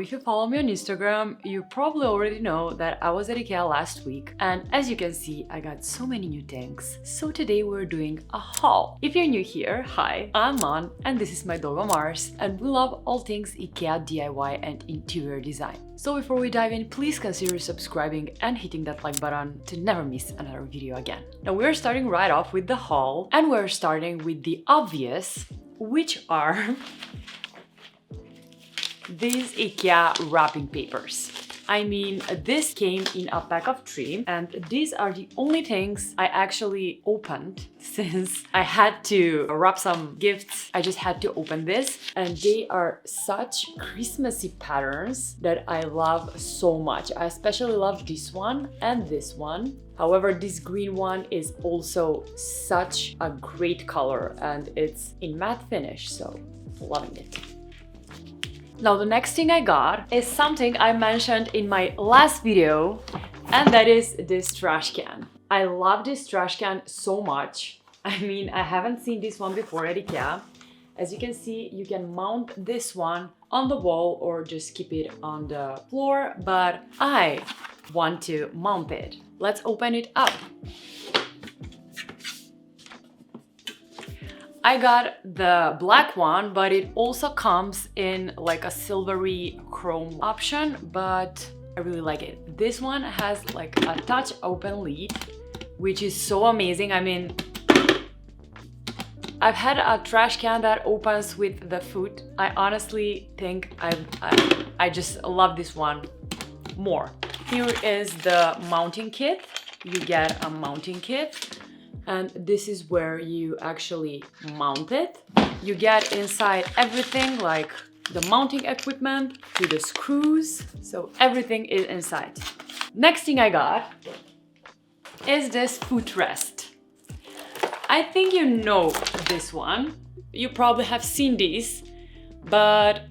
if you follow me on Instagram, you probably already know that I was at Ikea last week, and as you can see, I got so many new things. So today we're doing a haul. If you're new here, hi, I'm Mon, and this is my dog Mars, and we love all things Ikea DIY and interior design. So before we dive in, please consider subscribing and hitting that like button to never miss another video again. Now we're starting right off with the haul, and we're starting with the obvious, which are these Ikea wrapping papers. I mean, this came in a pack of 3, and these are the only things I actually opened since I had to wrap some gifts. I just had to open this, and they are such Christmassy patterns that I love so much. I especially love this one and this one. However, this green one is also such a great color, and it's in matte finish, so loving it. Now the next thing I got is something I mentioned in my last video, and that is this trash can. I love this trash can so much. I mean, I haven't seen this one before at Ikea. As you can see, you can mount this one on the wall or just keep it on the floor, but I want to mount it. Let's open it up. I got the black one, but it also comes in like a silvery chrome option, but I really like it. This one has like a touch open lid, which is so amazing. I mean, I've had a trash can that opens with the foot. I honestly think I just love this one more. Here is the mounting kit. You get a mounting kit. And this is where you actually mount it. You get inside everything, like the mounting equipment to the screws. So everything is inside. Next thing I got is this footrest. I think you know this one. You probably have seen these, but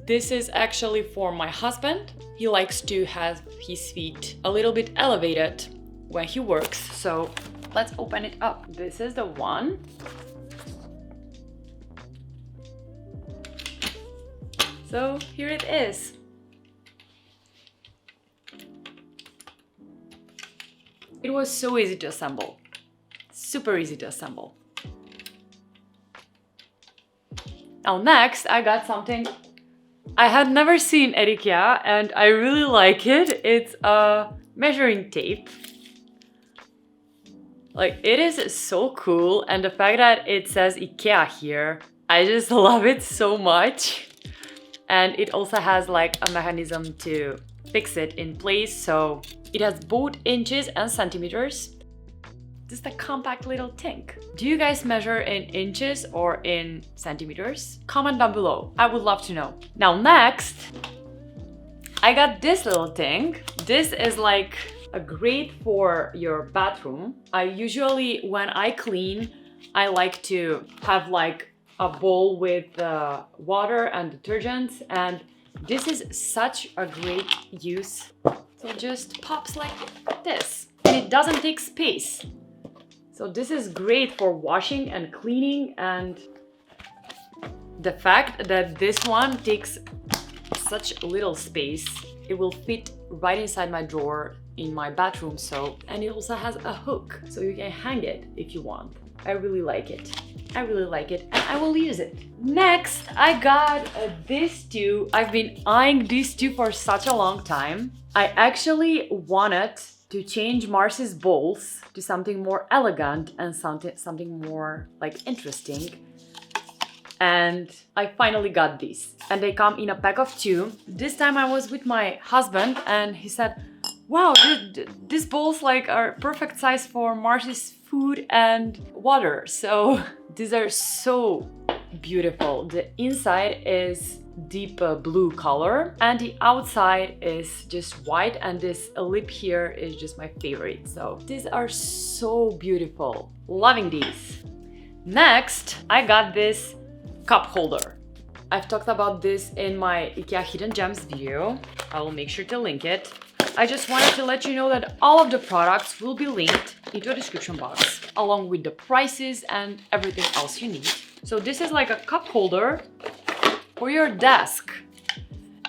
this is actually for my husband. He likes to have his feet a little bit elevated when he works, so let's open it up. This is the one. So here it is. It was so easy to assemble. Super easy to assemble. Now next, I got something I had never seen at Ikea, and I really like it. It's a measuring tape. Like, it is so cool, and the fact that it says Ikea here, I just love it so much. And it also has like a mechanism to fix it in place, so it has both inches and centimeters. Just a compact little thing. Do you guys measure in inches or in centimeters? Comment down below, I would love to know. Now next, I got this little thing. This is like great for your bathroom. I usually, when I clean, I like to have like a bowl with water and detergents, and this is such a great use. So it just pops like this, and it doesn't take space. So this is great for washing and cleaning, and the fact that this one takes such little space, it will fit right inside my drawer in my bathroom, and it also has a hook, so you can hang it if you want. I really like it. I really like it, and I will use it. Next, I got these two. I've been eyeing these two for such a long time. I actually wanted to change Mars's bowls to something more elegant and something more like interesting. And I finally got these. And they come in a pack of 2. This time I was with my husband, and he said, wow, these bowls like are perfect size for Mars's food and water. So these are so beautiful. The inside is deep blue color, and the outside is just white, and this lip here is just my favorite. So these are so beautiful. Loving these. Next, I got this cup holder. I've talked about this in my Ikea Hidden Gems video. I will make sure to link it. I just wanted to let you know that all of the products will be linked into a description box, along with the prices and everything else you need. So this is like a cup holder for your desk.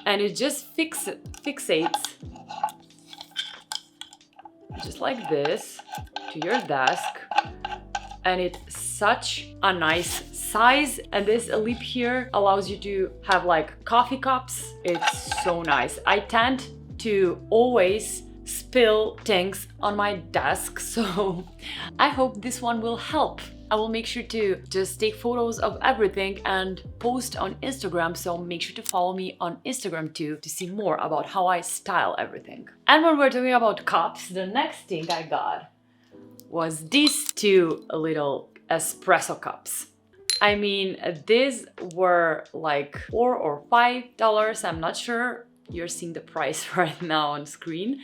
and it just fixates just like this to your desk, and it's such a nice size. And this lip here allows you to have like coffee cups. It's so nice. I tend to always spill things on my desk, so I hope this one will help. I will make sure to just take photos of everything and post on Instagram, so make sure to follow me on Instagram too to see more about how I style everything. And when we're talking about cups, the next thing I got was these two little espresso cups. I mean, these were like $4 or $5, I'm not sure. You're seeing the price right now on screen,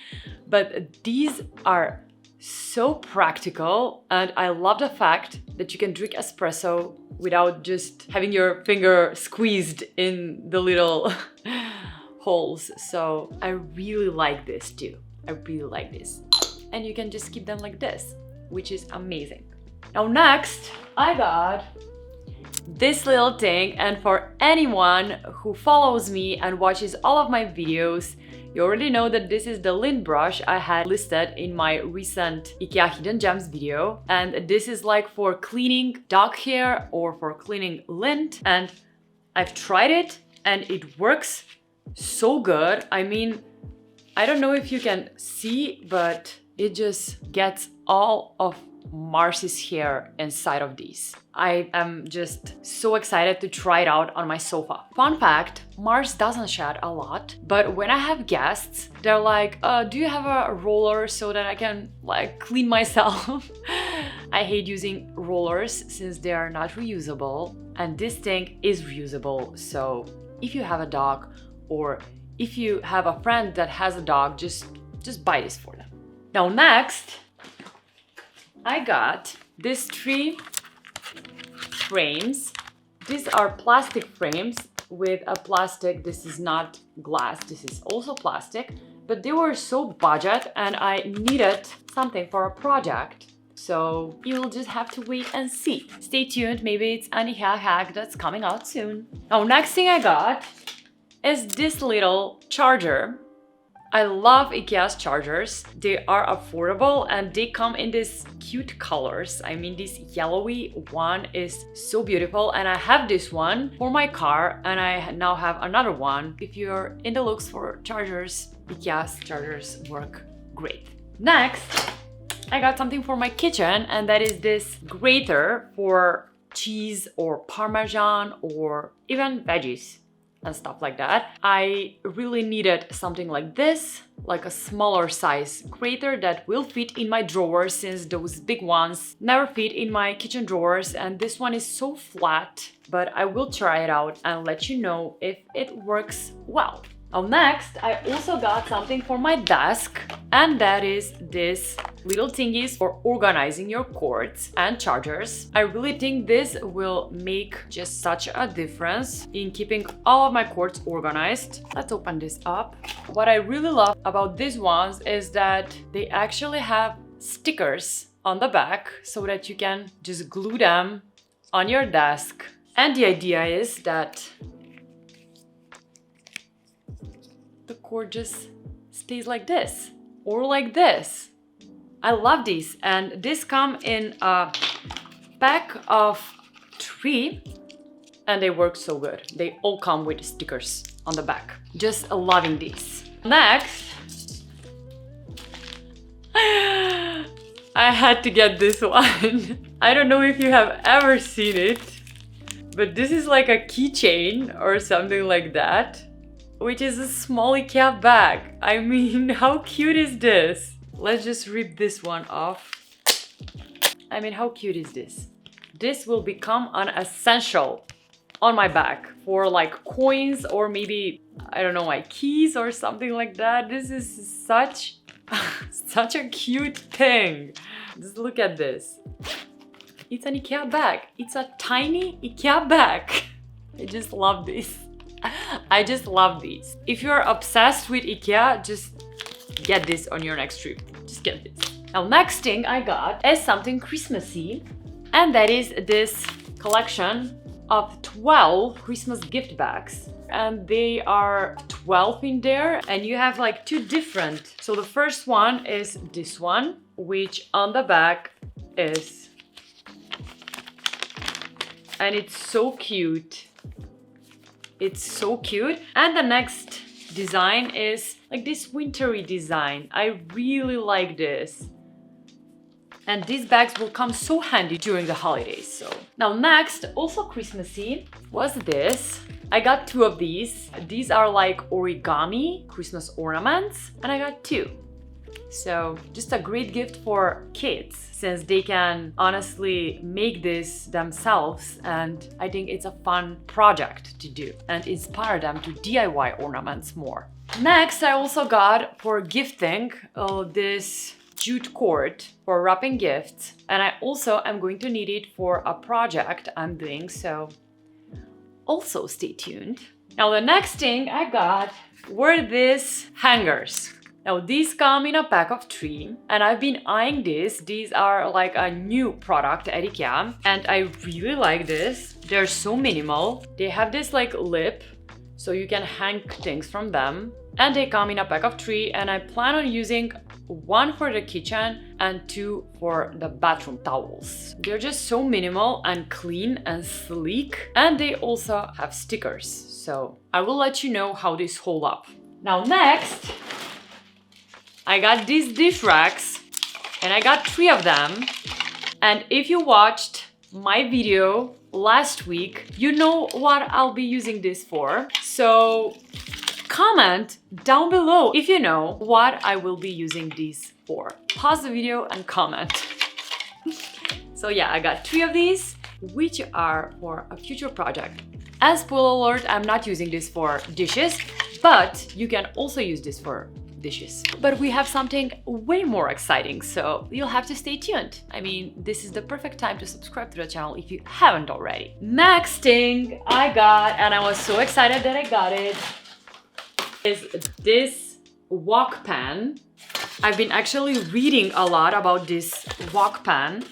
but these are so practical, and I love the fact that you can drink espresso without just having your finger squeezed in the little holes. So I really like this too. I really like this. And you can just keep them like this, which is amazing. Now next, I got this little thing, and for anyone who follows me and watches all of my videos, you already know that this is the lint brush I had listed in my recent Ikea Hidden Gems video. And this is like for cleaning dog hair or for cleaning lint. And I've tried it and it works so good. I mean, I don't know if you can see, but it just gets all of Marcy's hair inside of these. I am just so excited to try it out on my sofa. Fun fact, Mars doesn't shed a lot, but when I have guests, they're like, do you have a roller so that I can like clean myself? I hate using rollers since they are not reusable, and this thing is reusable. So if you have a dog or if you have a friend that has a dog, just buy this for them. Now next, I got these 3 frames. These are plastic frames with a plastic. This is not glass, this is also plastic, but they were so budget and I needed something for a project. So you'll just have to wait and see. Stay tuned, maybe it's an Ikea hack that's coming out soon. Now next thing I got is this little charger. I love Ikea's chargers. They are affordable and they come in these cute colors. I mean, this yellowy one is so beautiful, and I have this one for my car and I now have another one. If you're in the looks for chargers, Ikea's chargers work great. Next, I got something for my kitchen, and that is this grater for cheese or parmesan or even veggies and stuff like that. I really needed something like this, like a smaller size grater that will fit in my drawers, since those big ones never fit in my kitchen drawers, and this one is so flat. But I will try it out and let you know if it works well. Now next, I also got something for my desk, and that is this little thingies for organizing your cords and chargers. I really think this will make just such a difference in keeping all of my cords organized. Let's open this up. What I really love about these ones is that they actually have stickers on the back so that you can just glue them on your desk. And the idea is that the cord just stays like this or like this. I love these, and these come in a pack of 3 and they work so good. They all come with stickers on the back. Just loving these. Next, I had to get this one. I don't know if you have ever seen it, but this is like a keychain or something like that, which is a small Ikea bag. I mean, how cute is this? Let's just rip this one off. I mean, how cute is this? This will become an essential on my bag for like coins or maybe, I don't know, my keys or something like that. This is such a cute thing. Just look at this. It's an Ikea bag. It's a tiny Ikea bag. I just love this. I just love these. If you're obsessed with Ikea, just get this on your next trip. Just get this. Now, next thing I got is something Christmassy, and that is this collection of 12 Christmas gift bags. And they are 12 in there, and you have like two different. So the first one is this one, which on the back is, and it's so cute. It's so cute. And the next design is like this wintry design. I really like this. And these bags will come so handy during the holidays. So now next, also Christmassy, was this. I got two of these. These are like origami Christmas ornaments, and I got two. So just a great gift for kids, since they can honestly make this themselves, and I think it's a fun project to do and inspire them to DIY ornaments more. Next, I also got for gifting this jute cord for wrapping gifts, and I also am going to need it for a project I'm doing, so also stay tuned. Now the next thing I got were these hangers. Now these come in a pack of 3, and I've been eyeing this. These are like a new product at Ikea, and I really like this. They're so minimal. They have this like lip, so you can hang things from them. And they come in a pack of 3, and I plan on using 1 for the kitchen and 2 for the bathroom towels. They're just so minimal and clean and sleek, and they also have stickers. So I will let you know how these hold up. Now next, I got these dish racks, and I got 3 of them. And if you watched my video last week, you know what I'll be using this for. So comment down below if you know what I will be using these for. Pause the video and comment. So yeah, I got 3 of these, which are for a future project. As spoiler alert, I'm not using this for dishes, but you can also use this for dishes. But we have something way more exciting, so you'll have to stay tuned. I mean, this is the perfect time to subscribe to the channel if you haven't already. Next thing I got, and I was so excited that I got it, is this wok pan. I've been actually reading a lot about this wok pan,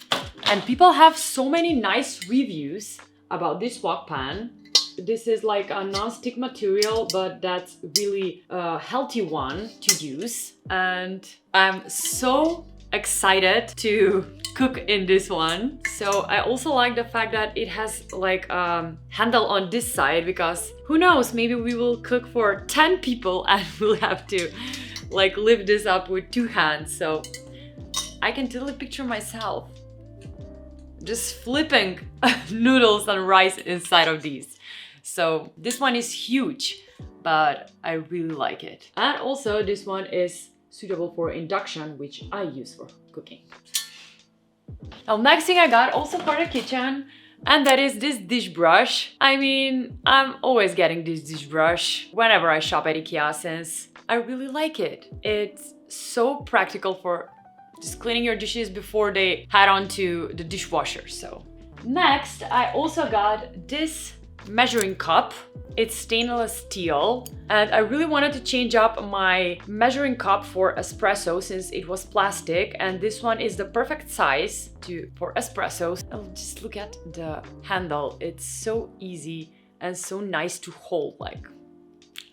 and people have so many nice reviews about this wok pan. This is like a non-stick material, but that's really a healthy one to use. And I'm so excited to cook in this one. So I also like the fact that it has like a handle on this side, because who knows, maybe we will cook for 10 people and we'll have to like lift this up with 2 hands. So I can totally picture myself just flipping noodles and rice inside of these. So this one is huge, but I really like it. And also this one is suitable for induction, which I use for cooking. Now next thing I got also for the kitchen, and that is this dish brush. I mean, I'm always getting this dish brush whenever I shop at Ikea, since I really like it. It's so practical for just cleaning your dishes before they head on to the dishwasher. So next I also got this measuring cup. It's stainless steel, and I really wanted to change up my measuring cup for espresso since it was plastic, and this one is the perfect size for espressos. Oh, just look at the handle. It's so easy and so nice to hold. Like,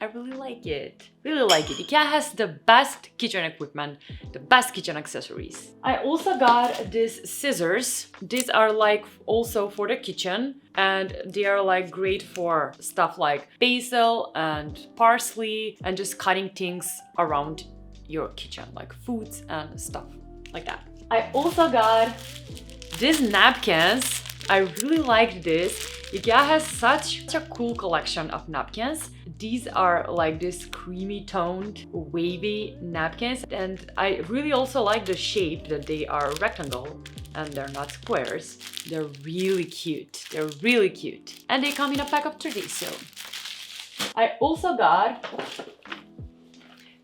I really like it. Really like it. Ikea has the best kitchen equipment, the best kitchen accessories. I also got these scissors. These are like also for the kitchen, and they are like great for stuff like basil and parsley and just cutting things around your kitchen, like foods and stuff like that. I also got these napkins. I really liked this. Ikea has such a cool collection of napkins. These are like this creamy toned wavy napkins, and I really also like the shape that they are rectangle and they're not squares. They're really cute. They're really cute. And they come in a pack of 3, so. I also got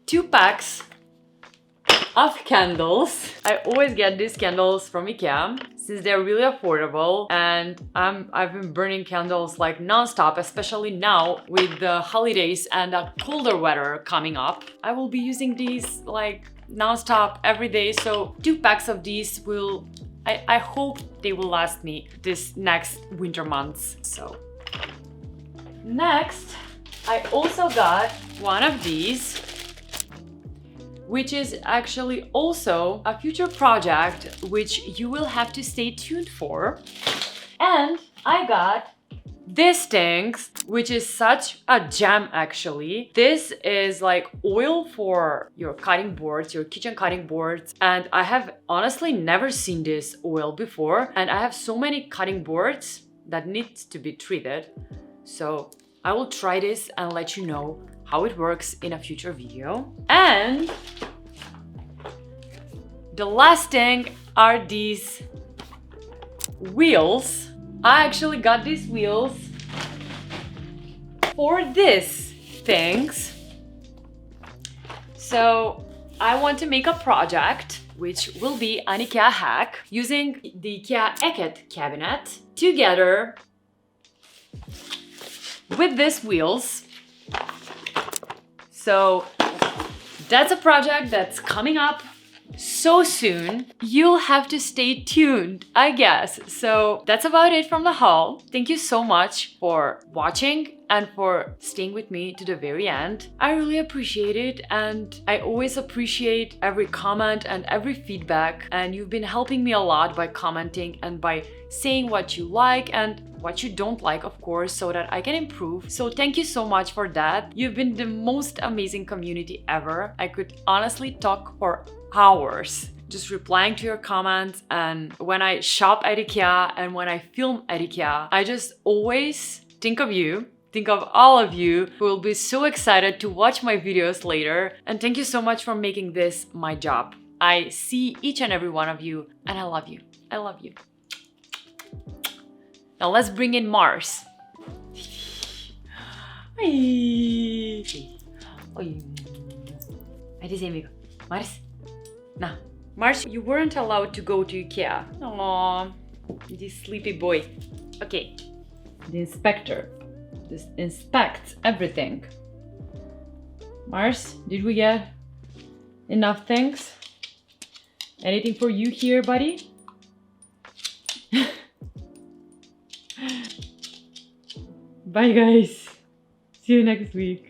2 packs of candles. I always get these candles from Ikea since they're really affordable, and I've been burning candles like non-stop, especially now with the holidays and the colder weather coming up. I will be using these like non-stop every day, so 2 packs of these will I hope they will last me this next winter months. So next, I also got one of these, which is actually also a future project which you will have to stay tuned for. And I got this thing, which is such a gem actually. This is like oil for your cutting boards, your kitchen cutting boards. And I have honestly never seen this oil before. And I have so many cutting boards that need to be treated. So I will try this and let you know how it works in a future video. And the last thing are these wheels. I actually got these wheels for this things. So I want to make a project which will be an Ikea hack using the Ikea Eket cabinet together with these wheels. So that's a project that's coming up so soon. You'll have to stay tuned, I guess. So that's about it from the haul. Thank you so much for watching and for staying with me to the very end. I really appreciate it, and I always appreciate every comment and every feedback, and you've been helping me a lot by commenting and by saying what you like and what you don't like, of course, so that I can improve. So thank you so much for that. You've been the most amazing community ever. I could honestly talk for hours just replying to your comments, and when I shop at Ikea and when I film at Ikea, I just always think of you, think of all of you who will be so excited to watch my videos later. And thank you so much for making this my job. I see each and every one of you, and I love you. I love you. Now let's bring in Mars. Ai, diz amigo. Mars? No. Mars, you weren't allowed to go to Ikea. Aww, this sleepy boy. Okay, the inspector. This inspects everything. Mars, did we get enough things? Anything for you here, buddy? Bye guys. See you next week.